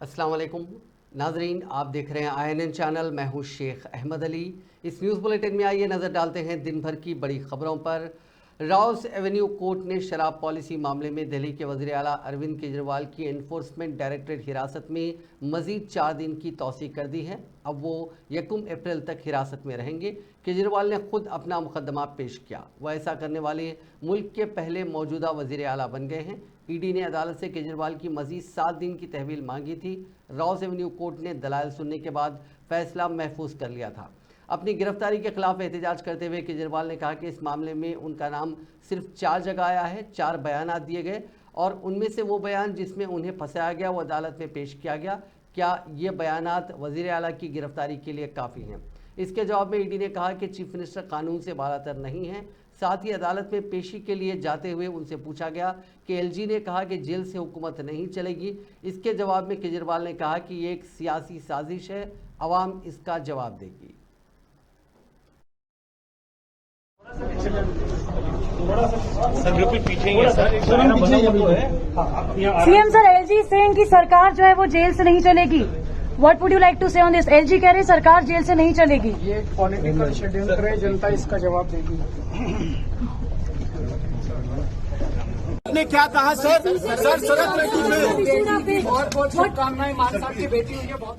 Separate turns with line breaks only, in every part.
अस्सलाम वालेकुम नाजरीन, आप देख रहे हैं INN चैनल। मैं हूं शेख अहमद अली। इस न्यूज़ बुलेटिन में आइए नज़र डालते हैं दिन भर की बड़ी खबरों पर। राउस एवेन्यू कोर्ट ने शराब पॉलिसी मामले में दिल्ली के वज़ीर आला अरविंद केजरीवाल की एनफोर्समेंट डायरेक्टरेट हिरासत में मज़ीद 4 दिन की तौसीक़ कर दी है। अब वो 1 अप्रैल तक हिरासत में रहेंगे। केजरीवाल ने खुद अपना मुकदमा पेश किया। वह ऐसा करने वाले मुल्क के पहले मौजूदा वज़ीर आला बन गए हैं। ईडी ने अदालत से केजरीवाल की मज़ीद 7 दिन की तहवील मांगी थी। राउस एवेन्यू कोर्ट ने दलाइल सुनने के बाद फैसला महफूज कर लिया था। अपनी गिरफ्तारी के खिलाफ एहतजाज करते हुए केजरीवाल ने कहा कि इस मामले में उनका नाम सिर्फ 4 जगह आया है, 4 बयानात दिए गए और उनमें से वो बयान जिसमें उन्हें फंसाया गया वो अदालत में पेश किया गया। क्या ये बयानात वज़ीर आला की गिरफ्तारी के लिए काफ़ी हैं? इसके जवाब में ईडी ने कहा कि चीफ मिनिस्टर कानून से बालातर नहीं है। साथ ही अदालत में पेशी के लिए जाते हुए उनसे पूछा गया कि एलजी ने कहा कि जेल से हुकूमत नहीं चलेगी। इसके जवाब में केजरीवाल ने कहा कि ये एक सियासी साजिश है, अवाम इसका जवाब देगी।
सर बिल्कुल पीछे ही है sir.
CM sir, LG saying कि सरकार जो है वो जेल से नहीं चलेगी। What would you like to say on this? LG कह रहे सरकार जेल से नहीं चलेगी।
ये पॉलिटिकल शेड्यूल है, जनता इसका जवाब देगी।
ने क्या कहा सर? सर सड़क पे
बहुत बहुत शुभकामनाएं। मान साहब की बेटी हुई है। बहुत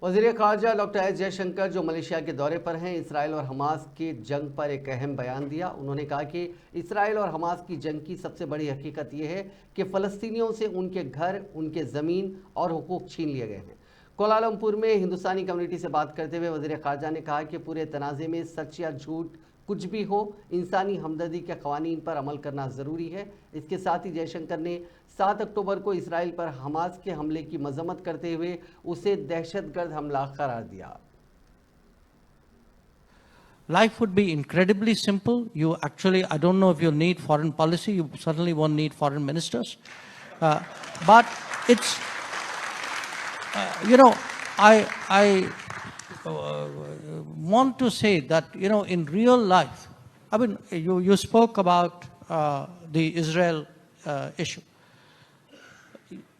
वज़ीर ख़ारजा डॉक्टर एस जयशंकर जो मलेशिया के दौरे पर हैं, इसराइल और हमास की जंग पर एक अहम बयान दिया। उन्होंने कहा कि इसराइल और हमास की जंग की सबसे बड़ी हकीकत यह है कि फ़लस्तीनियों से उनके घर, उनके ज़मीन और हुकूक छीन लिए गए हैं। कोलालमपुर में हिंदुस्तानी कम्युनिटी से बात करते हुए वज़ीर ख़ारजा ने कहा कि पूरे तनाज़े में सच या झूठ कुछ भी हो, इंसानी हमदर्दी के क़वानीन पर अमल करना ज़रूरी है। इसके साथ ही जयशंकर ने 7 अक्टूबर को इसराइल पर हमास के हमले की मजम्मत करते हुए उसे दहशतगर्द हमला करार दिया।
Life would be incredibly simple. You actually, I don't know if you need foreign policy, you certainly won't need foreign ministers. But it's, I want to say that, in real life, I mean, you spoke about the Israel issue.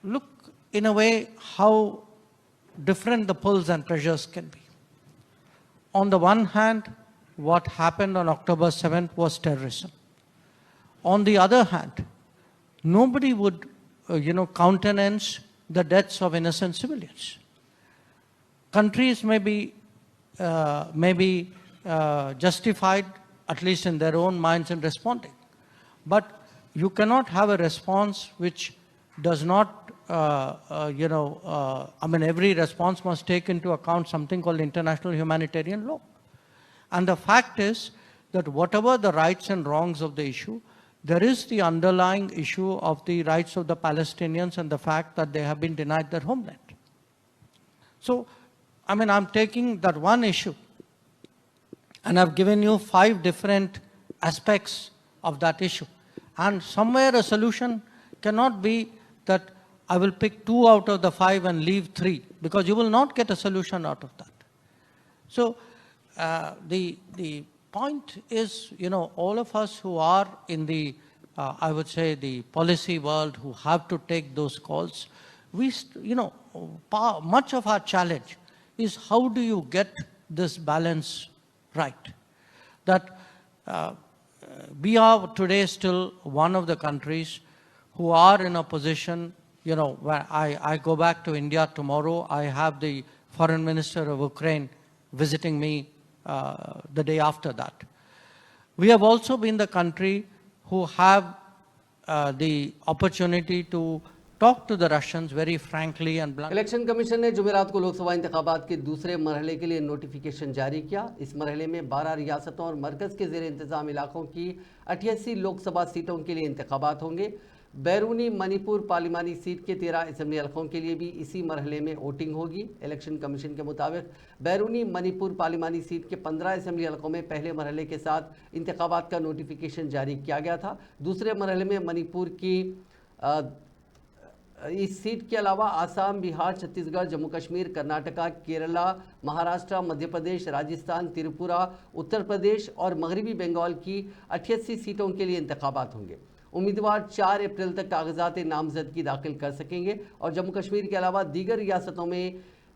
Look, in a way, how different the pulls and pressures can be. On the one hand, what happened on October 7th was terrorism. On the other hand, nobody would, countenance the deaths of innocent civilians. Countries may be justified, at least in their own minds, in responding. But you cannot have a response which does not, every response must take into account something called international humanitarian law. And the fact is that whatever the rights and wrongs of the issue, there is the underlying issue of the rights of the Palestinians and the fact that they have been denied their homeland. So, I'm taking that one issue and I've given you 5 different aspects of that issue. And somewhere a solution cannot be that I will pick 2 out of the 5 and leave 3, because you will not get a solution out of that. So the point is, all of us who are in the, I would say, the policy world, who have to take those calls, much of our challenge is how do you get this balance right? That we are today still one of the countries who are in a position, where I go back to India tomorrow. I have the foreign minister of Ukraine visiting me the day after that. We have also been the country who have the opportunity to talk to the Russians very frankly and bluntly.
Election commission ने जुमेरात को लोकसभा इंतखाबात के दूसरे मरहले के लिए notification जारी किया। इस मरहले में 12 रियासतों और मरकज़ के ज़ेर इंतज़ाम इलाकों की 88 लोकसभा सीटों के लिए इंतखाबात होंगे। बैरूनी मणिपुर पार्लिमानी सीट के 13 असम्बली हलकों के लिए भी इसी मरहले में वोटिंग होगी। इलेक्शन कमीशन के मुताबिक बैरूनी मणिपुर पार्लिमानी सीट के 15 असम्बली हलकों में पहले मरहले के साथ इंतखाबात का नोटिफिकेशन जारी किया गया था। दूसरे मरहले में मणिपुर की इस सीट के अलावा आसाम, बिहार, छत्तीसगढ़, जम्मू कश्मीर, कर्नाटका, केरला, महाराष्ट्र, मध्य प्रदेश, राजस्थान, त्रिपुरा, उत्तर प्रदेश और मगरबी बंगाल की 88 सीटों के लिए इंतखाबात होंगे। उम्मीदवार 4 अप्रैल तक कागजात नामजदगी दाखिल कर सकेंगे और जम्मू कश्मीर के अलावा दीगर रियासतों में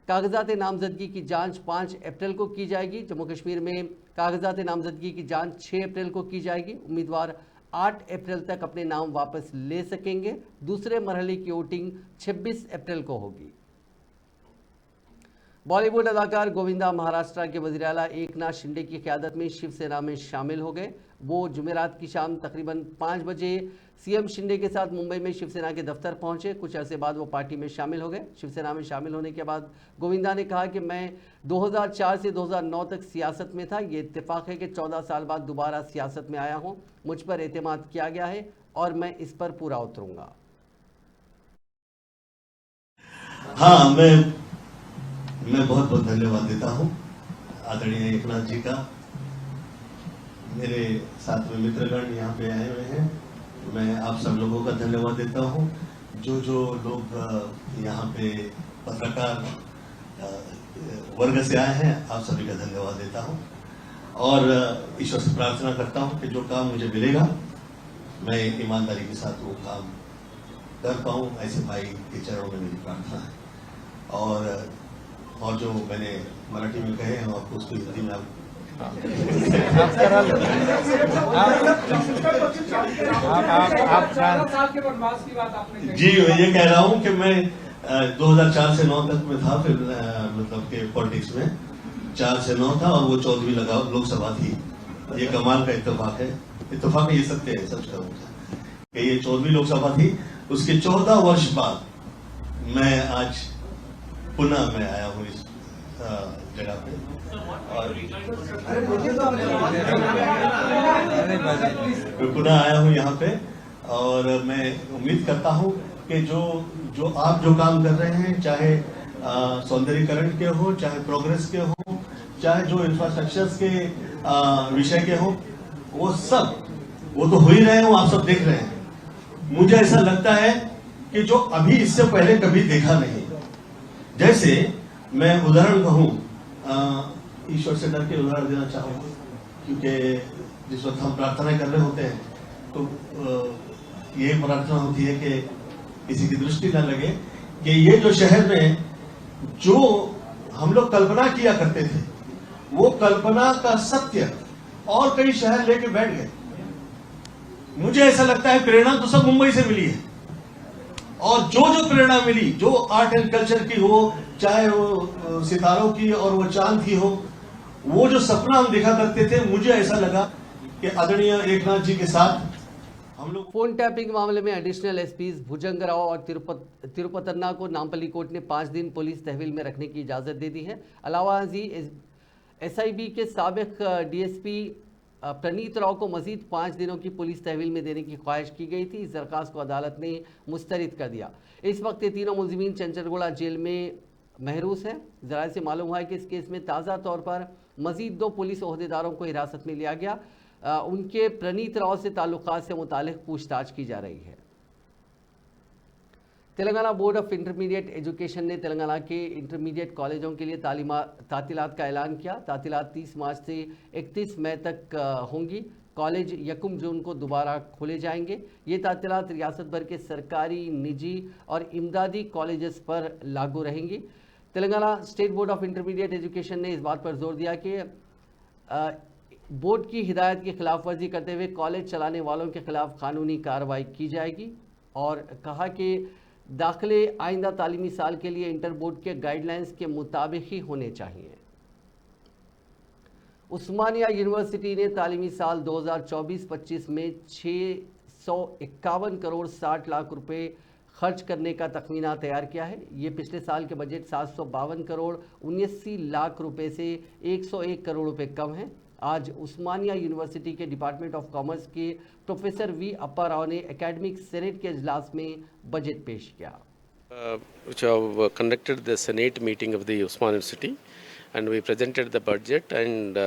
कागजात नामजदगी की जांच 5 अप्रैल को की जाएगी। जम्मू कश्मीर में कागजात नामजदगी की जांच 6 अप्रैल को की जाएगी। उम्मीदवार 8 अप्रैल तक अपने नाम वापस ले सकेंगे। दूसरे मरहले की वोटिंग 26 अप्रैल को होगी। बॉलीवुड अदाकार गोविंदा महाराष्ट्र के वज़ीर आला एकनाथ शिंदे की क़यादत में शिवसेना में शामिल हो गए। वो जुमेरात की शाम तकरीबन 5 बजे सीएम शिंदे के साथ मुंबई में शिवसेना के दफ्तर पहुंचे। कुछ अरसे बाद वो पार्टी में शामिल हो गए। शिवसेना में शामिल होने के बाद गोविंदा ने कहा कि मैं 2004 से 2009 तक सियासत में था। ये इत्तेफाक है कि 14 साल बाद दोबारा सियासत में आया हूँ। मुझ पर एतमाद किया गया है और मैं इस पर पूरा उतरूंगा।
हाँ, मैं बहुत बहुत धन्यवाद देता हूँ आदरणीय एकनाथ जी का। मेरे साथ में मित्रगण यहाँ पे आए हुए हैं, मैं आप सब लोगों का धन्यवाद देता हूँ। जो लोग यहाँ पे पत्रकार वर्ग से आए हैं, आप सभी का धन्यवाद देता हूँ और ईश्वर से प्रार्थना करता हूँ कि जो काम मुझे मिलेगा मैं ईमानदारी के साथ वो काम कर पाऊँ। ऐसे भाई के चरणों में मेरी प्रार्थना है। और जो मैंने मराठी में कहे हैं आपको उसको हिंदी में जी ये कह रहा हूं कि मैं 2004 से 9 तक में था, फिर मतलब के पॉलिटिक्स में 4 से 9 था और वो 14वीं लोकसभा थी। ये कमाल का इत्तेफाक है, इत्तेफाक ये सत्य है, सच कहूँगा कि ये 14वीं लोकसभा थी। उसके 14 वर्ष बाद मैं आज पुनः मैं आया हूँ इस जगह पे और मैं पुनः आया हूँ यहाँ पे और मैं उम्मीद करता हूँ कि जो आप जो काम कर रहे हैं, चाहे सौंदर्यीकरण के हो, चाहे प्रोग्रेस के हो, चाहे जो इंफ्रास्ट्रक्चर्स के विषय के हो, वो तो हो ही रहे हो, आप सब देख रहे हैं। मुझे ऐसा लगता है कि जो अभी इससे पहले कभी देखा नहीं। जैसे मैं उदाहरण कहूँ, ईश्वर से डर के उदाहरण देना चाहूँगा, क्योंकि जिस वक्त हम प्रार्थना कर रहे होते हैं तो यही प्रार्थना होती है कि किसी की दृष्टि न लगे कि ये जो शहर में जो हम लोग कल्पना किया करते थे, वो कल्पना का सत्य और कई शहर लेके बैठ गए। मुझे ऐसा लगता है प्रेरणा तो सब मुंबई से मिली है और जो प्रेरणा मिली, जो आर्ट एंड कल्चर की हो, चाहे वो सितारों की और वो चांद की हो, वो जो सपना हम देखा करते थे, मुझे ऐसा लगा कि आदरणीय एकनाथ जी के साथ हम लोग।
फोन टैपिंग मामले में एडिशनल एसपीज भुजंगराव और तिरुपतन्ना को नामपल्ली कोर्ट ने 5 दिन पुलिस तहवील में रखने की इजाजत दे दी है। अलावा एसआईबी के साबिक डीएसपी प्रणीत राव को मजीद 5 दिनों की पुलिस तहवील में देने की ख्वाहिश की गई थी। इस दरखास्त को अदालत ने मुस्तरद कर दिया। इस वक्त ये तीनों मुलजिमीन चंचलगुड़ा जेल में महरूस हैं। जराये से मालूम हुआ है कि इस केस में ताज़ा तौर पर मजीद 2 पुलिस ओहदेदारों को हिरासत में लिया गया। उनके प्रणीत राव से ताल्लुकात से मुतालिक पूछताछ की जा रही है। Telangana board of intermediate education ने तेलंगाना के इंटरमीडिएट कॉलेजों के लिए तातीलात का ऐलान किया। तातीलात 30 मार्च से 31 मई तक होंगी। कॉलेज 1 जून को दोबारा खोले जाएंगे। ये तातीलात रियासत भर के सरकारी, निजी और इमदादी कॉलेजेस पर लागू रहेंगी। Telangana state board of intermediate education ने इस बात पर जोर दिया कि बोर्ड की हिदायत की खिलाफ वर्जी करते हुए कॉलेज चलाने वालों के खिलाफ कानूनी कार्रवाई की जाएगी और कहा कि दाखिले आइंदा तालीमी साल के लिए इंटर बोर्ड के गाइडलाइंस के मुताबिक ही होने चाहिए। उस्मानिया यूनिवर्सिटी ने तालीमी साल 2024-25 में 651 करोड़ 60 लाख रुपए खर्च करने का तखमीना तैयार किया है। ये पिछले साल के बजट 752 करोड़ 79 लाख रुपए से 101 करोड़ रुपए कम है। आज उस्मानिया यूनिवर्सिटी के डिपार्टमेंट ऑफ कॉमर्स के प्रोफेसर वी अप्पा राव ने एकेडमिक सेनेट के इजलास में बजट पेश किया।
Which have conducted the Senate meeting of the Usman University, and we presented the budget, and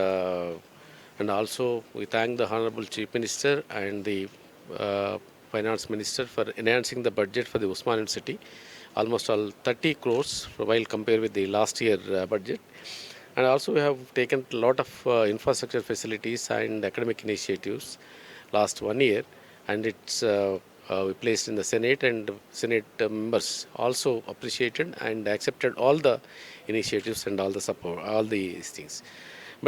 also we thank the Honorable Chief Minister and the Finance Minister for enhancing the budget for the Usman University, almost all 30 crores while compared with the last year budget. And also we have taken a lot of infrastructure facilities and academic initiatives last 1 year, and it's we placed in the Senate, and Senate members also appreciated and accepted all the initiatives and all the support, all these things.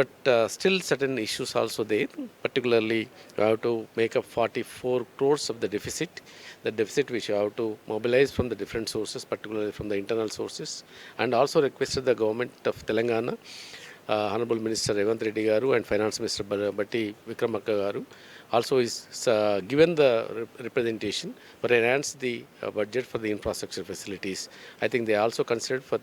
But still certain issues also there, particularly we have to make up 44 crores of the deficit which you have to mobilize from the different sources, particularly from the internal sources, and also requested the government of Telangana, Honorable Minister Revanth Reddy Garu and Finance Minister Batti Vikramarka Garu also is given the representation for enhance the budget for the infrastructure facilities. I think they also considered for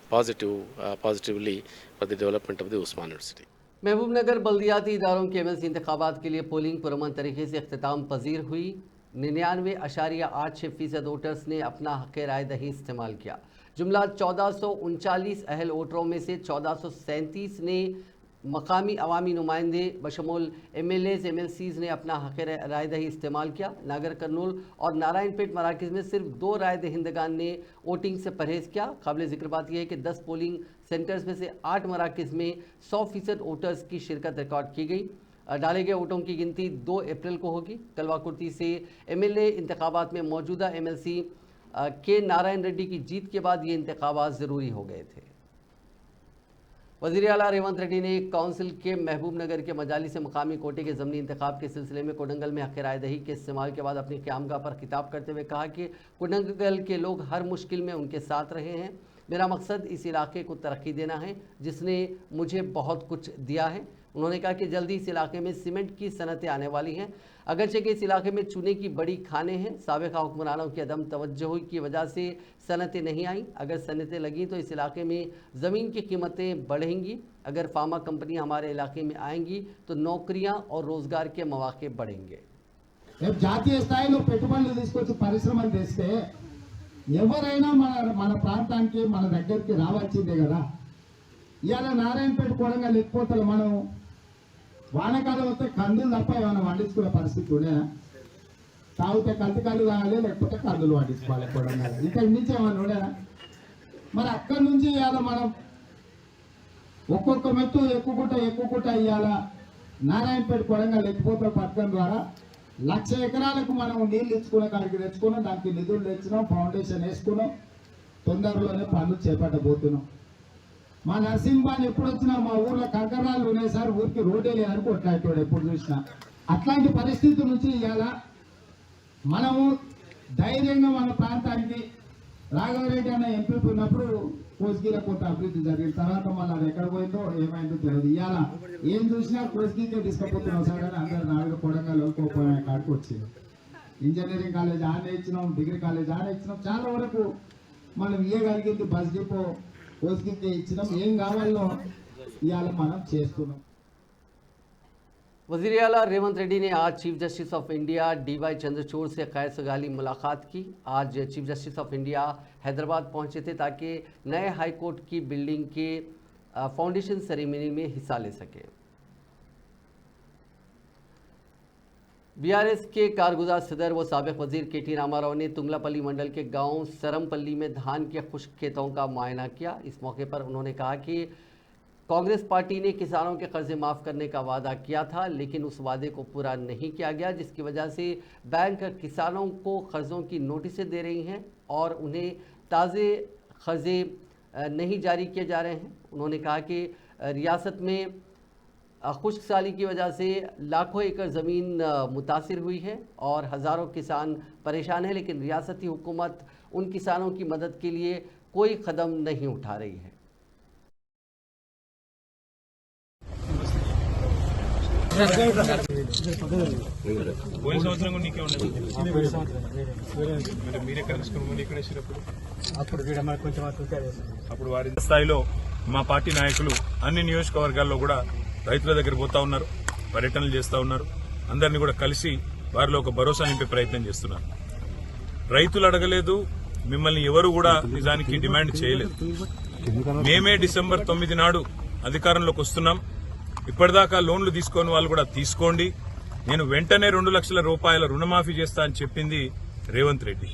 positively for the development of the Osman University.
Mahbubnagar बल्दियाती इदारों के MLC इंतखाबात के लिए polling पुरअमन तरीके से अख्तिताम पजीर हुई। 99.86% voters ने अपना हक़ राय दही इस्तेमाल किया। जुमला 1439 अहल वोटरों में से 1437 ने मकामी अवामी नुमाइंदे बशमूल MLAs MLCs ने अपना हक़ राय दही इस्तेमाल किया। नागर कर्नूल और नारायणपेट मराकज़ में सिर्फ 2 राय दहिंदगान ने वोटिंग से परहेज़ किया। काबिल ज़िक्र बात यह है कि 10 पोलिंग सेंटर्स में से 8 मराकज़ में 100% वोटर्स की शिरकत रिकॉर्ड की गई। डाले गए वोटों की गिनती 2 अप्रैल को होगी। कलवाकुर्ती से MLA इंतखाबात में मौजूदा MLC के नारायण रेड्डी की जीत के बाद ये इंतखाबात ज़रूरी हो गए थे। वज़ीर आला रेवंत रेड्डी ने काउंसिल के महबूबनगर के मजालिस से मकामी कोटे के ज़मनी इंतखाब के सिलसिले में कोडंगल में हक़ राय दही के इस्तेमाल के बाद अपनी क़यामगाह पर खिताब करते हुए कहा कि कोडंगल के लोग हर मुश्किल में उनके साथ रहे हैं। मेरा मकसद इस इलाके को तरक्की देना है जिसने मुझे बहुत कुछ दिया है। उन्होंने कहा कि जल्दी इस इलाके में सीमेंट की सनतें आने वाली हैं। अगरचे कि इस इलाके में चूने की बड़ी खानें हैं, साबिक़ा हुक्मरानों की अदम तवज्जो की वजह से सनतें नहीं आईं। अगर सनतें लगीं तो इस इलाके में ज़मीन की कीमतें बढ़ेंगी। अगर फार्मा कंपनियां हमारे इलाके में आएंगी तो नौकरियां और रोज़गार के मौके बढ़ेंगे।
జాతీయ స్థాయిలో పెట్టుబడులు తీసుకొచ్చి పరిశ్రమలు తెస్తే ఎవరైనా మన ప్రాంతానికి మన దగ్గరికి రావాల్సిందే కదా। ఇవాళ నారాయణపేట కొడంగల్ ఎక్కిపోతలు మనం వానకాలం వస్తే కందులు తప్ప ఏమైనా వండించుకునే పరిస్థితి ఉండేనా? తాగితే కల్తీ కళ్ళు తాగాలి, లేకపోతే కందులు వండించుకోవాలి కొడంగల్, ఇంకా నుంచి ఏమైనా ఉండేనా? మరి అక్కడి నుంచి ఇవాళ మనం ఒక్కొక్క మెట్టు ఎక్కుకుంటా ఇవాళ నారాయణపేట కొడంగల్ ఎక్కిపోతల పథకం ద్వారా 1,00,000 ఎకరాలకు మనం నీళ్లు ఇచ్చుకునే కాడికి తెచ్చుకున్నాం, దానికి నిధులు తెచ్చినాం, ఫౌండేషన్ వేసుకున్నాం, తొందరలోనే పనులు చేపట్టబోతున్నాం। మా నరసింహాన్ని ఎప్పుడు వచ్చినా మా ఊర్లో కంకరాలు ఉన్నాయి సార్, ఊరికి రోడ్డే లేదని కొట్లాడేటోడు ఎప్పుడు చూసినా। అట్లాంటి పరిస్థితి నుంచి ఇవాళ మనము ధైర్యంగా మన ప్రాంతానికి రాఘవరెడ్డి అన్న ఎంపీ ఉన్నప్పుడు కోస్గిలో కొంత అభివృద్ధి జరిగిన తర్వాత మళ్ళీ అది ఎక్కడ పోయిందో ఏమైందో తెలియదు। ఇవాళ ఏం చూసినా కోస్గికే తీసుకుపోతున్నాం సార్ అని అందరు నాలుగు కొడంగల్ కోపోయే కాడికి వచ్చింది। ఇంజనీరింగ్ కాలేజ్ ఆనే ఇచ్చినాం, డిగ్రీ కాలేజ్ ఆనే ఇచ్చినాం, చాలా వరకు మనం ఇవ్వగలిగింది బస్ డిపో కోస్గికే ఇచ్చినాం। ఏం కావాలో ఇవాళ మనం చేస్తున్నాం।
वज़ीर आला रेवंत रेड्डी ने आज chief justice of India DY Chandrachud से खैर सगाली मुलाकात की। आज chief justice of India Hyderabad पहुंचे थे ताकि नए हाई कोर्ट की बिल्डिंग के फाउंडेशन सेरेमनी में हिस्सा ले सके। BRS के कारगुजार सदर व साबिक़ वज़ीर KT रामाराव ने तुंगलापल्ली मंडल के गांव सरमपल्ली में धान के खुश्क खेतों का मुआयना किया। इस मौके पर उन्होंने कहा कि कांग्रेस पार्टी ने किसानों के कर्जे माफ़ करने का वादा किया था, लेकिन उस वादे को पूरा नहीं किया गया, जिसकी वजह से बैंक किसानों को कर्ज़ों की नोटिसें दे रही हैं और उन्हें ताज़े कर्जे नहीं जारी किए जा रहे हैं। उन्होंने कहा कि रियासत में खुश्क साली की वजह से लाखों एकड़ ज़मीन मुतासिर हुई है और हज़ारों किसान परेशान हैं, लेकिन रियासती हुकूमत उन किसानों की मदद के लिए कोई कदम नहीं उठा रही है।
పోయిన సంవత్సరం కూడా నీకే ఉండదు, మీరే కలుసుకోమని ఇక్కడ అప్పుడు వారి స్థాయిలో మా పార్టీ నాయకులు అన్ని నియోజకవర్గాల్లో కూడా రైతుల దగ్గర పోతా ఉన్నారు, పర్యటనలు చేస్తా ఉన్నారు, అందరినీ కూడా కలిసి వారిలో ఒక భరోసా నింపే ప్రయత్నం చేస్తున్నారు। రైతులు అడగలేదు, మిమ్మల్ని ఎవరు కూడా నిజానికి డిమాండ్ చేయలేదు। మేమే డిసెంబర్ 9 నాడు అధికారంలోకి వస్తున్నాం। ఇప్పటిదాకా లోన్లు తీసుకొని వాళ్ళు కూడా తీసుకోండి, నేను వెంటనే 2 లక్షల రూపాయల రుణమాఫీ చేస్తా అని చెప్పింది రేవంత్ రెడ్డి।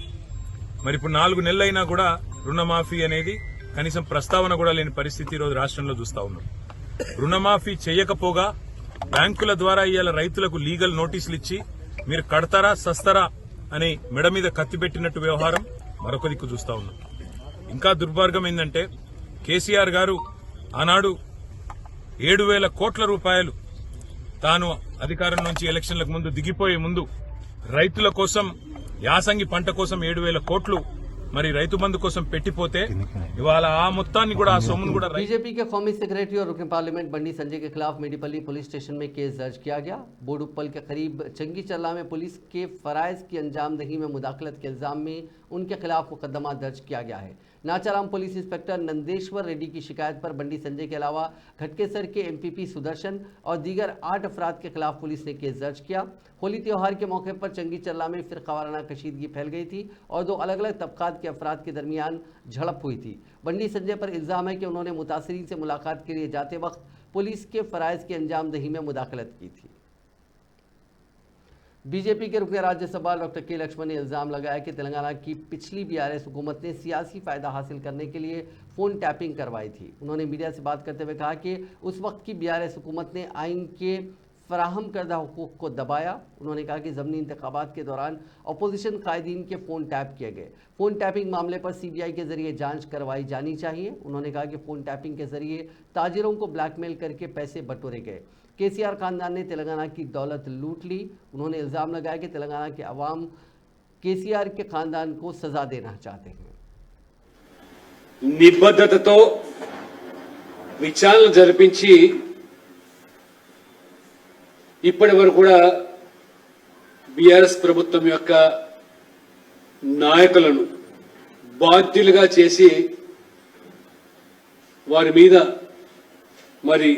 మరి ఇప్పుడు 4 నెలలైనా కూడా రుణమాఫీ అనేది కనీసం ప్రస్తావన కూడా లేని పరిస్థితి ఈరోజు రాష్ట్రంలో చూస్తా ఉన్నాం। రుణమాఫీ చేయకపోగా బ్యాంకుల ద్వారా ఇవాళ రైతులకు లీగల్ నోటీసులు ఇచ్చి మీరు కడతారా సస్తారా అని మెడ మీద కత్తి పెట్టినట్టు వ్యవహారం మరొక దిక్కు చూస్తా ఉన్నాం. ఇంకా దుర్మార్గం ఏంటంటే కేసీఆర్ గారు ఆనాడు 7,000 కోట్ల రూపాయలు తాను అధికారం నుంచి ఎలక్షన్లకు ముందు దిగిపోయే ముందు రైతుల కోసం యాసంగి పంట కోసం 7,000 కోట్లు మరి రైతు బంధు కోసం పెట్టిపోతే ఇవాళ ఆ మొత్తాన్ని కూడా ఆ సొమ్మును కూడా
बीजेपी के कौमी सेक्रेटरी और रुकन पार्लियामेंट बंडी संजय के खिलाफ मेडीपल्ली पुलिस स्टेशन में केस दर्ज किया गया। बोडुप्पल के करीब चंगी चल्ला में पुलिस के फराइज की अंजामदही में मुदाखलत के इल्जाम में उनके खिलाफ मुकदमा दर्ज किया गया है। नाचाराम पुलिस इंस्पेक्टर नंदेश्वर रेड्डी की शिकायत पर बंडी संजय के अलावा घटकेसर के एमपीपी सुदर्शन और दीगर 8 अफराद के खिलाफ पुलिस ने केस दर्ज किया। होली त्योहार के मौके पर चंगी चल्ला में फिरकावाराना कशीदगी फैल गई थी और 2 अलग अलग तबकात के अफराद के दरमियान झड़प हुई थी। बंडी संजय पर इल्जाम है कि उन्होंने मुतासरीन से मुलाकात के लिए जाते वक्त पुलिस के फराइज की अंजामदही में मुदाखलत की थी। बीजेपी के रुकन राज्यसभा डॉक्टर के लक्ष्मण ने इल्जाम लगाया कि तेलंगाना की पिछली बीआरएस हुकूमत ने सियासी फायदा हासिल करने के लिए फोन टैपिंग करवाई थी। उन्होंने मीडिया से बात करते हुए कहा कि उस वक्त की बीआरएस हुकूमत ने आइन के फराहम करदा हुकूक को दबाया। उन्होंने कहा कि ज़मीनी इंतखाबात के दौरान अपोजिशन कायदीन के फ़ोन टैप किए गए। फ़ोन टैपिंग मामले पर सीबीआई के जरिए जांच करवाई जानी चाहिए। उन्होंने कहा कि फ़ोन टैपिंग के जरिए ताजिरों को ब्लैकमेल करके पैसे बटोरे गए। केसीआर खानदान ने तेलंगाना की दौलत लूट ली। उन्होंने इल्ज़ाम लगाया कि तेलंगाना के अवाम केसीआर के खानदान को सजा देना चाहते हैं।
నిబద్ధతతో విచారణ జరిపించి ఇప్పటి వరకు కూడా బీఆర్ఎస్ ప్రభుత్వం యొక్క నాయకులను బాధ్యులుగా చేసి వారి మీద మరి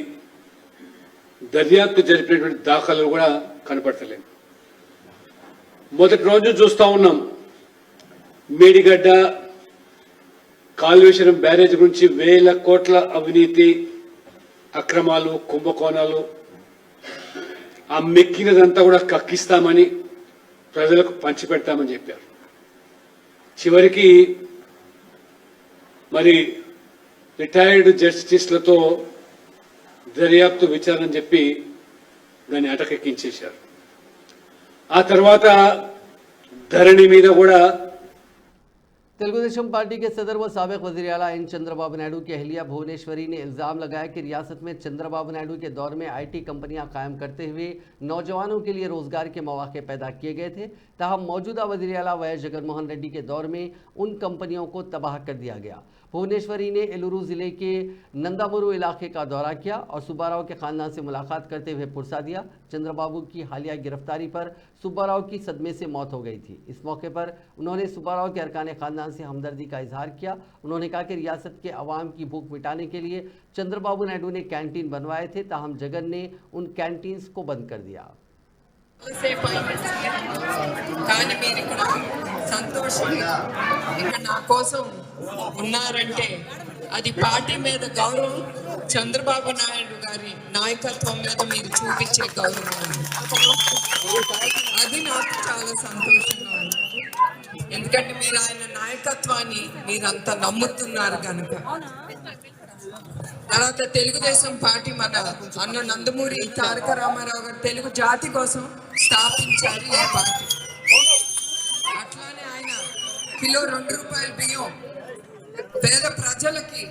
దర్యాప్తు జరిపినటువంటి దాఖలు కూడా కనపడతలేదు. మొదటి రోజు చూస్తా ఉన్నాం మేడిగడ్డ కాళేశ్వరం బ్యారేజ్ గురించి 1,000 కోట్ల అవినీతి అక్రమాలు కుంభకోణాలు ఆ మెక్కినదంతా కూడా కక్కిస్తామని ప్రజలకు పంచిపెడతామని చెప్పారు. చివరికి మరి రిటైర్డ్ జస్టిస్లతో దర్యాప్తు విచారణ చెప్పి దాన్ని అటకెక్కించేశారు. ఆ తర్వాత ధరణి మీద కూడా
तेलुगुदेशम पार्टी के सदर व साबिक वज़ीर आला एन चंद्रबाबू नायडू की अहलिया भुवनेश्वरी ने इल्ज़ाम लगाया कि रियासत में चंद्रबाबू नायडू के दौर में आईटी कंपनियां कायम करते हुए नौजवानों के लिए रोजगार के मौके पैदा किए गए थे। ताहम मौजूदा वज़ीर आला वाई जगनमोहन रेड्डी के दौर में उन कंपनियों को तबाह कर दिया गया। भुवनेश्वरी ने एलुरु जिले के नंदामुरु इलाके का दौरा किया और सुब्बाराव के खानदान से मुलाकात करते हुए पुरसा दिया। चंद्रबाबू की हालिया गिरफ्तारी पर सुब्बाराव की सदमे से मौत हो गई थी। इस मौके पर उन्होंने सुब्बाराव के अरकान खानदान से हमदर्दी का इजहार किया। उन्होंने कहा कि रियासत के अवाम की भूख मिटाने के लिए चंद्रबाबू नायडू ने कैंटीन बनवाए थे, ताहम जगन ने उन कैंटीन्स को बंद कर दिया।
కానీ మీరు ఇక్కడ సంతోషంగా ఇక్కడ నా కోసం ఉన్నారంటే అది పార్టీ మీద గౌరవం, చంద్రబాబు నాయుడు గారి నాయకత్వం మీద మీరు చూపించే గౌరవం. అది నాకు చాలా సంతోషంగా ఉంది. ఎందుకంటే మీరు ఆయన నాయకత్వాన్ని మీరంతా నమ్ముతున్నారు కనుక. తర్వాత తెలుగుదేశం పార్టీ మన అన్న నందమూరి తారక రామారావు గారు తెలుగు జాతి కోసం స్థాపించారు ఈ పార్టీ. అట్లానే ఆయన కిలో 2 రూపాయల బియ్యం పేద ప్రజలకి।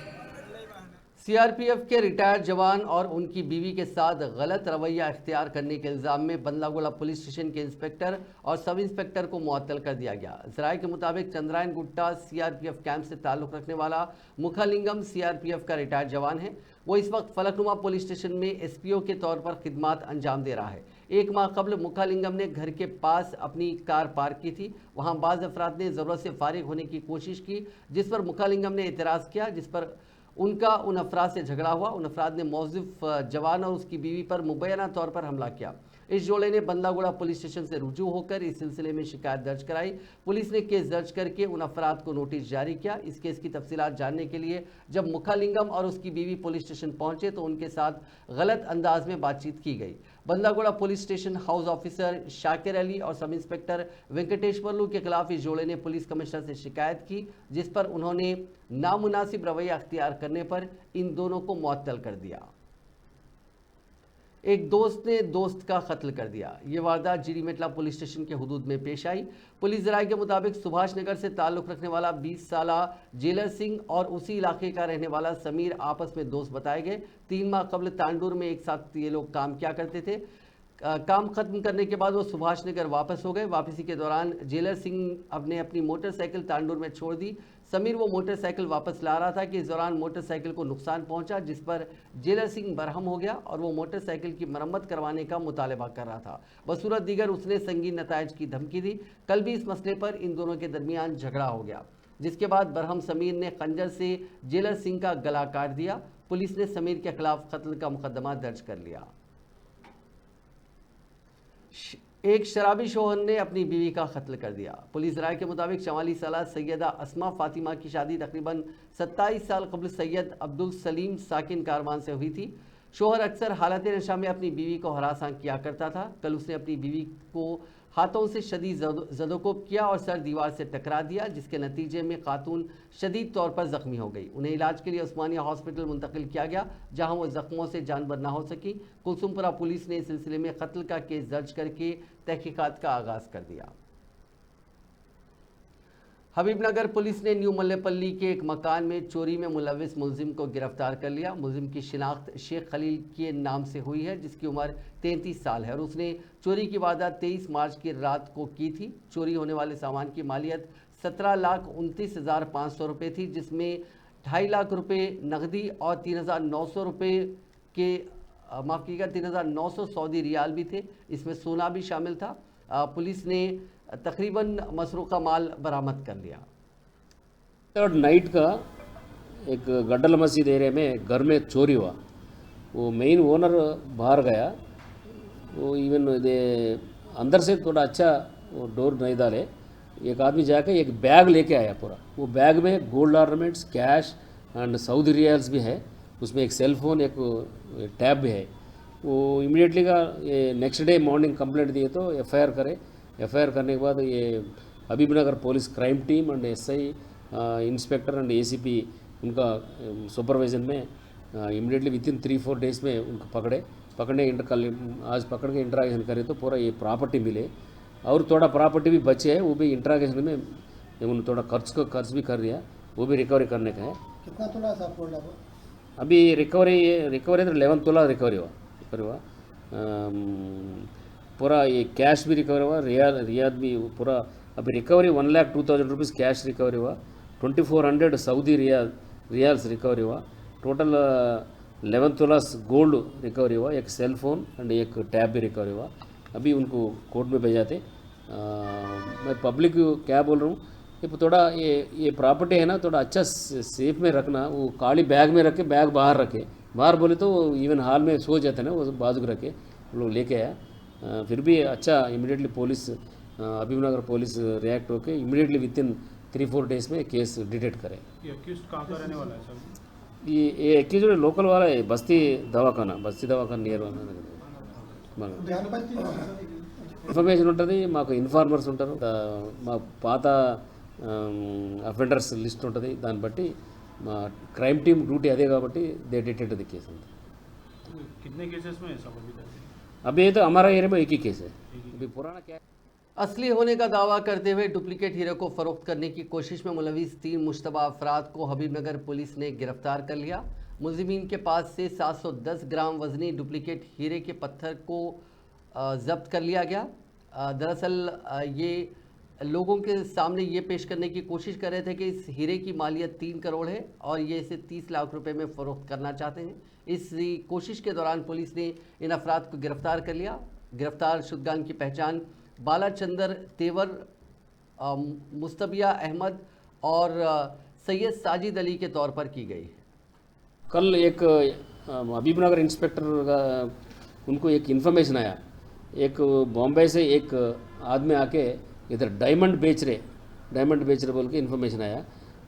सीआरपीएफ के रिटायर्ड जवान और उनकी बीवी के साथ गलत रवैया इख्तियार करने के इल्ज़ाम में बंदलागोला पुलिस स्टेशन के इंस्पेक्टर और सब इंस्पेक्टर को मुअत्तल कर दिया गया। जराये के मुताबिक चंद्रायन गुट्टा सीआरपीएफ कैंप से ताल्लुक़ रखने वाला मुखालिंगम सीआरपीएफ का रिटायर्ड जवान है। वो इस वक्त फलकनुमा पुलिस स्टेशन में एसपीओ के तौर पर खिदमत अंजाम दे रहा है। 1 माह कबल मुखालिंगम ने घर के पास अपनी कार पार्क की थी। वहाँ बाज़ अफराद ने ज़रूरत से फारिग होने की कोशिश की, जिस पर मुखालिंगम ने एतराज़ किया, जिस पर उनका उन अफराद से झगड़ा हुआ। उन अफराद ने मौजूद जवान और उसकी बीवी पर मुबैना तौर पर हमला किया। इस जोड़े ने बंदलागोड़ा पुलिस स्टेशन से रुजू होकर इस सिलसिले में शिकायत दर्ज कराई। पुलिस ने केस दर्ज करके उन अफराद को नोटिस जारी किया। इस केस की तफसीलात जानने के लिए जब मुखालिंगम और उसकी बीवी पुलिस स्टेशन पहुंचे तो उनके साथ गलत अंदाज में बातचीत की गई। Bandlaguda police station house officer Shakir Ali और सब इंस्पेक्टर वेंकटेश्वरलू के खिलाफ इस जोड़े ने पुलिस कमिश्नर से शिकायत की, जिस पर उन्होंने नामुनासिब रवैया अख्तियार करने पर इन दोनों को मुअत्तल कर दिया। एक दोस्त ने दोस्त का कत्ल कर दिया। ये वारदात जीडीमेटला पुलिस स्टेशन के हुदूद में पेश आई। पुलिस राय के मुताबिक सुभाष नगर से ताल्लुक़ रखने वाला 20 साला जेलर सिंह और उसी इलाके का रहने वाला समीर आपस में दोस्त बताए गए। 3 माह कबल तांडूर में एक साथ ये लोग काम किया करते थे। काम खत्म करने के बाद वो सुभाष नगर वापस हो गए। वापसी के दौरान जेलर सिंह ने अपनी मोटरसाइकिल तांडूर में छोड़ दी। समीर वो मोटरसाइकिल वापस ला रहा था कि इस दौरान मोटरसाइकिल को नुकसान पहुंचा, जिस पर जेलर सिंह बरहम हो गया और वो मोटरसाइकिल की मरम्मत करवाने का मुतालबा कर रहा था। बसूरत दीगर उसने संगीन नतायज की धमकी दी। कल भी इस मसले पर इन दोनों के दरमियान झगड़ा हो गया, जिसके बाद बरहम समीर ने खंजर से जेलर सिंह का गला काट दिया। पुलिस ने समीर के खिलाफ कत्ल का मुकदमा दर्ज कर लिया। एक शराबी शौहर ने अपनी बीवी का कत्ल कर दिया। पुलिस राय के मुताबिक 44 साला सैयदा अस्मा फातिमा की शादी तकरीबन 27 साल कबल सैयद अब्दुल सलीम साकिन कारवान से हुई थी। शौहर अक्सर हालत नशा में अपनी बीवी को हरासा किया करता था। कल उसने अपनी बीवी को हाथों से शदीद ज़दोकोब किया और सर दीवार से टकरा दिया, जिसके नतीजे में खातून शदीद तौर पर ज़ख्मी हो गई। उन्हें इलाज के लिए उस्मानिया हॉस्पिटल मुंतकिल किया गया, जहां वो ज़ख्मों से जानबर न हो सकी। कुलसुमपुरा पुलिस ने इस सिलसिले में कत्ल का केस दर्ज करके तहकीकात का आगाज़ कर दिया। हबीबनगर पुलिस ने न्यू मल्लेपल्ली के एक मकान में चोरी में मुलविस मुलजिम को गिरफ्तार कर लिया। मुलजिम की शिनाख्त शेख खलील के नाम से हुई है, जिसकी उम्र 33 साल है और उसने चोरी की वारदात 23 मार्च की रात को की थी। चोरी होने वाले सामान की मालियत 17,29,500 रुपये थी, जिसमें 2.5 लाख रुपये नकदी और 3,900 रुपये के माफ़ कीजिएगा 3,900 सऊदी रियाल भी थे। इसमें सोना भी शामिल था। पुलिस ने तकरीबन मसरूका माल बरामद कर लिया।
और नाइट का एक गड्डल मस्जिद एरिया में घर में चोरी हुआ। वो मेन ओनर बाहर गया, वो इवन अंदर से थोड़ा अच्छा वो डोर नहीं डाले। एक आदमी जाके एक बैग लेके आया पूरा। वो बैग में gold ornaments, cash and Saudi riyals भी है। उसमें एक सेल फोन, एक टैब भी है। वो इमीडिएटली का ये नेक्स्ट डे मॉर्निंग कंप्लेंट दिए तो एफआईआर करे। एफआईआर करने के बाद ये Habibnagar police crime team and SI inspector and ACP उनका सुपरविजन में इमीडिएटली विथिन 3-4 डेज में उनको पकड़ने आज पकड़ के इंट्रागेशन करे तो पूरा ये प्रॉपर्टी मिले और थोड़ा प्रॉपर्टी भी बचे है। वो भी इंट्रागेशन में उन्होंने थोड़ा खर्च भी कर दिया, वो भी रिकवरी करने का है।
कितना तोला था?
अभी रिकवरी तो 11 तोला रिकवरी हुआ। पूरा ये कैश भी रिकवर हुआ, रियाद भी पूरा। अभी रिकवरी 1,02,000 रुपीज़ कैश रिकवरी हुआ, 2,400 सऊदी रियाल्स रिकवरी हुआ, टोटल 11 तोलास गोल्ड रिकवरी हुआ, एक सेल फोन एंड एक टैब भी रिकवरी हुआ। अभी उनको कोर्ट में भेजाते। मैं पब्लिक क्या बोल रहा हूँ, ये थोड़ा ये प्रॉपर्टी है ना, थोड़ा अच्छा सेफ में रखना। वो काली बैग में रखे, बैग बाहर रखे। बाहर बोले तो इवन हाल में सो जाते ना, वो बाजू रखे लोग लेके आया। फिर भी अच्छा immediately police Habibnagar police react होकर इमीडिएटली विथिन 3-4 डेज में केस डिटेक्ट करे।
ये अक्यूज्ड कहाँ का रहने वाला है सर?
ये एक्यूज्ड लोकल वाला है, बस्ती दवाखाना नियर ఇన్ఫర్మేషన్ ఉంటుంది, మాకు ఇన్ఫార్మర్స్ ఉంటారు, మా పాత అఫెండర్స్ లిస్ట్ ఉంటుంది, దాన్ని బట్టి మా క్రైమ్ టీమ్ డ్యూటీ అదే కాబట్టి దే डिटेक्ट द केस।
कितने केसेस में है सब अभी तक?
अभी तो हमारा एरिया में एक ही केस है। अभी पुराना क्या
असली होने का दावा करते हुए डुप्लीकेट हीरे को फरोख्त करने की कोशिश में मुलविस 3 मुश्तबा अफराद को हबीबनगर पुलिस ने गिरफ्तार कर लिया। मुलजिमीन के पास से 710 ग्राम वजनी डुप्लीकेट हीरे के पत्थर को जब्त कर लिया गया। दरअसल ये लोगों के सामने ये पेश करने की कोशिश कर रहे थे कि इस हीरे की मालियत 3 करोड़ है और ये इसे 30 लाख रुपए में फ़रोख्त करना चाहते हैं। इस कोशिश के दौरान पुलिस ने इन अफराद को गिरफ्तार कर लिया। गिरफ्तार शुदगान की पहचान बालाचंदर तेवर, मुस्तबिया अहमद और सैयद साजिद अली के तौर पर की गई है।
कल एक हबीबनगर इंस्पेक्टर का उनको एक इन्फॉर्मेशन आया, एक बॉम्बे से एक आदमी आके इधर डायमंड बेच रहे बोल के इन्फॉर्मेशन आया।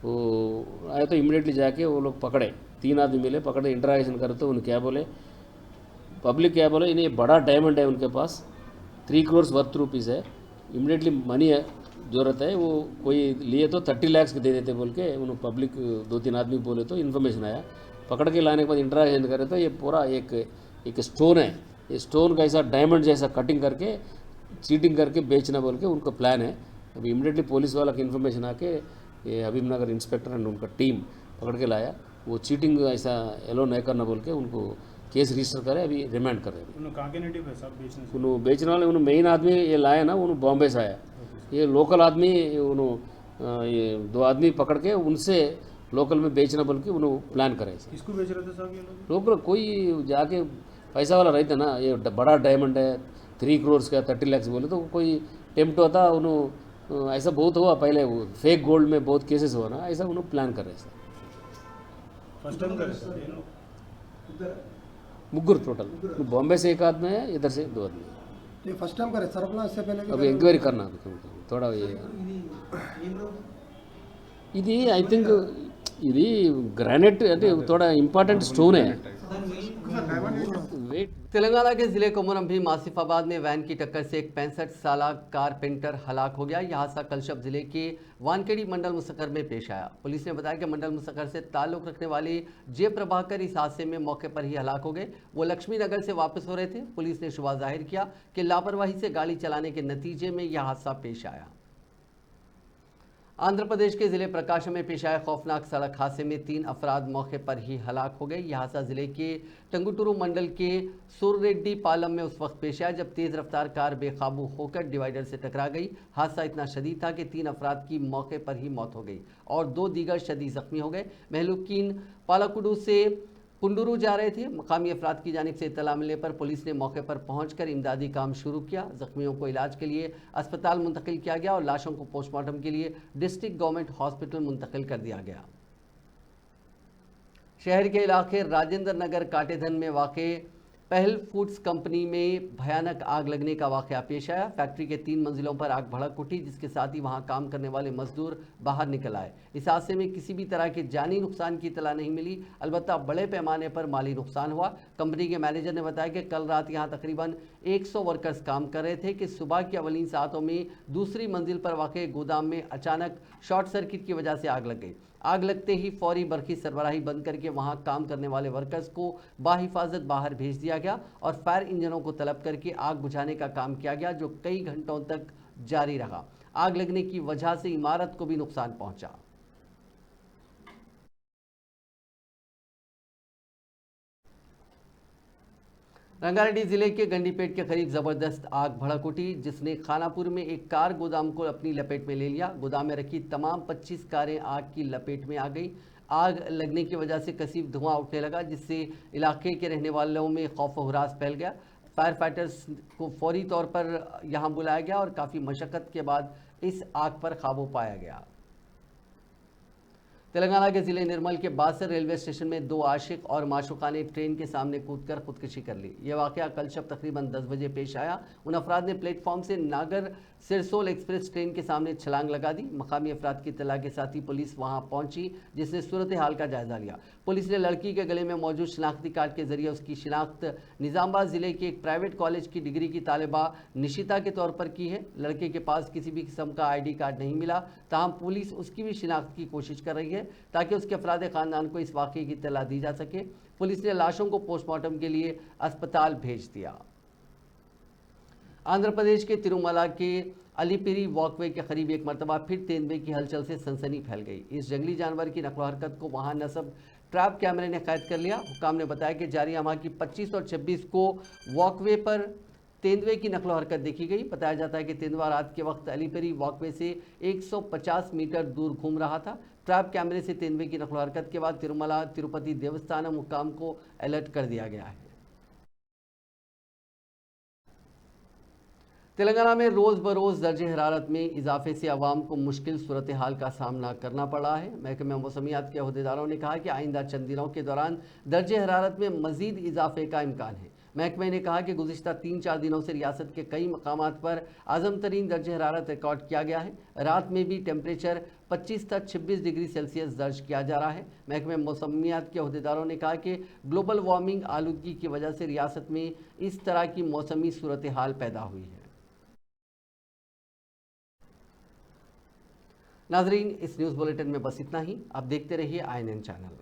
वो आया तो इमीडिएटली जाके वो लोग पकड़े, 3 आदमी मिले, पकड़े इंटरागेशन करे तो उन्हें क्या बोले, पब्लिक क्या बोले, इन्हें बड़ा डायमंड है उनके पास, 3 करोड़ वर्थ रुपीज़ है, इमीडिएटली मनी है ज़रूरत है, वो कोई लिए तो 30 लाख के दे देते बोल के उन्होंने पब्लिक 2-3 आदमी बोले तो इन्फॉर्मेशन आया। पकड़ के लाने के बाद इंटरागेशन करे तो ये पूरा एक स्टोन है, ये स्टोन का ऐसा डायमंड जैसा कटिंग करके चीटिंग करके बेचना बोल के उनका प्लान है। अभी इमीडिएटली पुलिस वाला की इन्फॉर्मेशन आके ये हबीबनगर इंस्पेक्टर एंड उनका टीम पकड़ के लाया। वो चीटिंग ऐसा एलो नहीं करना बोल के उनको केस रजिस्टर करे, अभी रिमांड कर रहे हैं।
उन्होंने कहाँ के नेटिव है सब बेचने से?
उन्होंने बेचने वाले उन्होंने मेन आदमी ये लाया ना, उन्होंने बॉम्बे से आया। ये लोकल आदमी उन्होंने ये 2 आदमी पकड़ के उनसे लोकल में बेचना बोल के उन्होंने प्लान करे।
किसको बेच रहे थे साहब ये लोग?
लोकल कोई जाके पैसा वाला रहता ना, ये बड़ा डायमंड है 3 करोड़ का 30 लाख बोले तो कोई टेम्प्ट होता। उन्होंने ऐसा बहुत हुआ पहले, वो फेक गोल्ड में बहुत केसेस हुआ ना, ऐसा उन्होंने प्लान कर रहे हैं।
फर्स्ट टाइम करे सर ये लोग?
मुग्गुर टोटल, बॉम्बे से 1 आदमी है, इधर से 2 आदमी है।
ये फर्स्ट टाइम करे सर अपना, इससे पहले
अभी इंक्वायरी करना थोड़ा ये ఇది ఐ థింక్ ఇది గ్రానైట్ అంటే थोड़ा इंपॉर्टेंट स्टोन है। वेट
तेलंगाना के जिले कोमरम भी मासिफाबाद में वैन की टक्कर से एक 65 साल कारपेंटर हलाक हो गया। यह हादसा कलशप जिले के वानखेड़ी मंडल मुसक्कर में पेश आया। पुलिस ने बताया कि मंडल मुसक्कर से ताल्लुक रखने वाले जे प्रभाकर इस हादसे में मौके पर ही हलाक हो गए। वो लक्ष्मी नगर से वापस हो रहे थे। पुलिस ने शुबा जाहिर किया कि लापरवाही से गाड़ी चलाने के नतीजे में यह हादसा पेश आया। आंध्र प्रदेश के जिले प्रकाशम में पेश आए खौफनाक सड़क हादसे में 3 अफराद मौके पर ही हलाक हो गए। यह हादसा जिले के टंगुटुरु मंडल के सुररेड्डी पालम में उस वक्त पेश आया जब तेज रफ्तार कार बेकाबू होकर डिवाइडर से टकरा गई। हादसा इतना शदीद था कि 3 अफराद की मौके पर ही मौत हो गई और 2 दीगर शदीद जख्मी हो गए। महलूकीन पालाकुडू से पुंडुरु जा रहे थे। मकामी अफराद की जानिब से इत्तला मिलने पर पुलिस ने मौके पर पहुंचकर इमदादी काम शुरू किया। जख्मियों को इलाज के लिए अस्पताल मुंतकिल किया गया और लाशों को पोस्टमार्टम के लिए डिस्ट्रिक्ट गवर्नमेंट हॉस्पिटल मुंतकिल कर दिया गया। शहर के इलाके राजेंद्र नगर काटेधन में वाक़े पहल फूड्स कंपनी में भयानक आग लगने का वाक़या पेश आया। फैक्ट्री के 3 मंजिलों पर आग भड़क उठी, जिसके साथ ही वहां काम करने वाले मजदूर बाहर निकल आए। इस हादसे में किसी भी तरह के जानी नुकसान की इतला नहीं मिली, अलबत्ता बड़े पैमाने पर माली नुकसान हुआ। कंपनी के मैनेजर ने बताया कि कल रात यहां तकरीबन 100 वर्कर्स काम कर रहे थे कि सुबह की अवलीन सातों में दूसरी मंजिल पर वाक़े गोदाम में अचानक शॉर्ट सर्किट की वजह से आग लग गई। आग लगते ही फौरी बरकी सरबराही बंद करके वहां काम करने वाले वर्कर्स को बाहिफाजत बाहर भेज दिया गया और फायर इंजनों को तलब करके आग बुझाने का काम किया गया, जो कई घंटों तक जारी रहा। आग लगने की वजह से इमारत को भी नुकसान पहुंचा। रंगारेड्डी जिले के गंडीपेट के करीब जबरदस्त आग भड़क उठी, जिसने खानापुर में एक कार गोदाम को अपनी लपेट में ले लिया। गोदाम में रखी तमाम 25 कारें आग की लपेट में आ गई। आग लगने की वजह से कसीब धुआं उठने लगा, जिससे इलाके के रहने वालों में खौफ व हुरास फैल गया। फायर फाइटर्स को फौरी तौर पर यहां बुलाया गया और काफ़ी मशक्क़त के बाद इस आग पर काबू पाया गया। तेलंगाना के जिले निर्मल के बासर रेलवे स्टेशन में 2 आशिक और माशुका ने ट्रेन के सामने कूदकर खुदकुशी कर ली। यह वाक़या कल शब तकरीबन 10 बजे पेश आया। उन अफराद ने प्लेटफॉर्म से नागर सिरसोल एक्सप्रेस ट्रेन के सामने छलांग लगा दी। मकामी अफराद की इत्तला के साथ ही पुलिस वहां पहुंची, जिसने सूरत हाल का जायजा लिया। पुलिस ने लड़की के गले में मौजूद शिनाख्ती कार्ड के जरिए उसकी शिनाख्त निजामाबाद जिले के एक प्राइवेट कॉलेज की डिग्री की तालिबा निशिता के तौर पर की है। लड़के के पास किसी भी किस्म का ID कार्ड नहीं मिला, ताहम पुलिस उसकी भी शिनाख्त की कोशिश कर रही है ताकि उसके अफराद खानदान को इस वाक़े की इत्तला दी जा सके। पुलिस ने लाशों को पोस्टमार्टम के लिए अस्पताल भेज दिया। आंध्र प्रदेश के तिरुमला के अलीपिरी वॉकवे के करीब एक मरतबा फिर तेंदुए की हलचल से सनसनी फैल गई। इस जंगली जानवर की नकलो हरकत को वहां नस्ब ट्रैप कैमरे ने कैद कर लिया। हुकाम ने बताया कि जारी माह की 25 और 26 को वॉकवे पर तेंदुए की नकलो हरकत देखी गई। बताया जाता है कि तेंदुआ रात के वक्त अलीपिरी वॉकवे से 150 मीटर दूर घूम रहा था। ट्रैप कैमरे से तेंदुए की नकलो हरकत के बाद तिरुमला तिरुपति देवस्थानम हुकाम को अलर्ट कर दिया गया है। तेलंगाना में रोज़ बरोज़ दर्जे हरारत में इजाफे से आवाम को मुश्किल सूरत हाल का सामना करना पड़ रहा है। महकमे मौसमियात के अहदेदारों ने कहा कि आइंदा चंद दिनों के दौरान दर्जे हरारत में मज़ीद इजाफे का इम्कान है। महकमे ने कहा कि गुज़िश्ता 3-4 दिनों से रियासत के कई मकामात पर आज़म तरीन दर्जे हरारत रिकॉर्ड किया गया है। रात में भी टेम्परेचर 25 तक 26 डिग्री सेल्सियस दर्ज किया जा रहा है। महकमे मौसमियात के अहदेदारों ने कहा कि ग्लोबल वार्मिंग आलूदगी की वजह से रियासत में इस तरह की मौसमी सूरत हाल पैदा हुई है। नाजरीन, इस न्यूज़ बुलेटिन में बस इतना ही। आप देखते रहिए INN चैनल।